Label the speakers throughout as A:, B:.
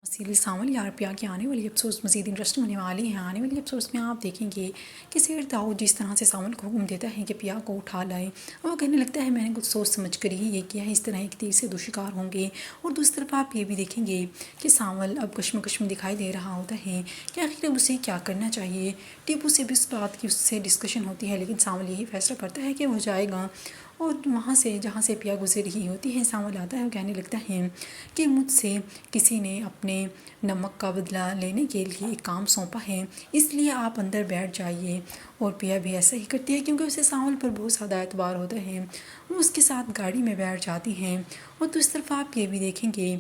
A: Serial Saval یار پیا کے آنے والی ایپیسوڈز مزید انٹرسٹنگ ہونے والے ہیں۔ آنے والی ایپیسوڈز میں آپ دیکھیں گے کہ سید داؤد جس طرح سے ساول کو حکم دیتا ہے کہ پیا کو اٹھا لائے، وہ کہنے لگتا ہے میں نے کچھ سوچ سمجھ کر ہی یہ کیا ہے، اس طرح ایک تیر سے دو شکار ہوں گے۔ اور دوسری طرف آپ یہ بھی دیکھیں گے کہ ساول اب کشم دکھائی دے رہا ہوتا ہے کہ آخر اب اسے کیا کرنا چاہیے۔ ٹیپو سے بھی اس بات کی اس سے ڈسکشن ہوتی ہے، لیکن ساول یہی فیصلہ کرتا ہے کہ وہ جائے گا۔ اور وہاں سے جہاں سے پیا گزر رہی ہوتی ہے، ساول آتا ہے اور کہنے لگتا ہے کہ مجھ سے کسی نے اپنے نمک کا بدلہ لینے کے لیے ایک کام سونپا ہے، اس لیے آپ اندر بیٹھ جائیے۔ اور پیا بھی ایسا ہی کرتی ہے کیونکہ اسے ساول پر بہت زیادہ اعتبار ہوتا ہے۔ وہ اس کے ساتھ گاڑی میں بیٹھ جاتی ہیں۔ اور دوسری طرف آپ یہ بھی دیکھیں گے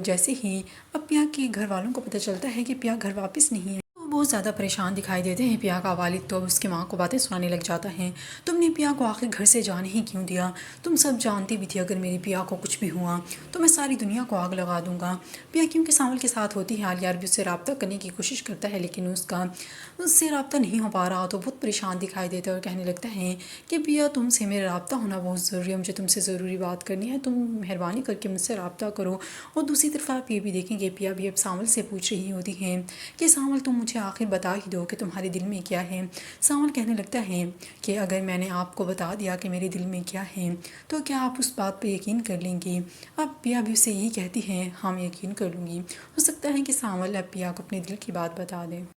A: جیسے ہی اب پیا کے گھر والوں کو پتہ چلتا ہے کہ پیا گھر واپس نہیں ہے، وہ بہت زیادہ پریشان دکھائی دیتے ہیں۔ پیا کا والد تو اب اس کی ماں کو باتیں سنانے لگ جاتا ہے، تم نے پیا کو آخر گھر سے جانے ہی کیوں دیا؟ تم سب جانتی بھی تھی اگر میری پیا کو کچھ بھی ہوا تو میں ساری دنیا کو آگ لگا دوں گا۔ پیا کیونکہ ساول کے ساتھ ہوتی ہے، عالیہ بھی اس سے رابطہ کرنے کی کوشش کرتا ہے، لیکن اس سے رابطہ نہیں ہو پا رہا تو بہت پریشان دکھائی دیتا ہے اور کہنے لگتا ہے کہ پیا تم سے میرا رابطہ ہونا بہت ضروری ہے، مجھے تم سے ضروری بات کرنی ہے، تم مہربانی کر کے مجھ سے رابطہ کرو۔ اور دوسری طرف آپ یہ بھی دیکھیں گے پیا بھی اب ساول سے پوچھ رہی ہوتی ہے کہ ساول تم مجھے آخر بتا ہی دو کہ تمہارے دل میں کیا ہے۔ ساول کہنے لگتا ہے کہ اگر میں نے آپ کو بتا دیا کہ میرے دل میں کیا ہے تو کیا آپ اس بات پہ یقین کر لیں گی؟ اب پیا بھی اسے یہی کہتی ہے ہاں میں یقین کر لوں گی۔ ہو سکتا ہے کہ ساول اب پیا کو اپنے دل کی بات بتا دے۔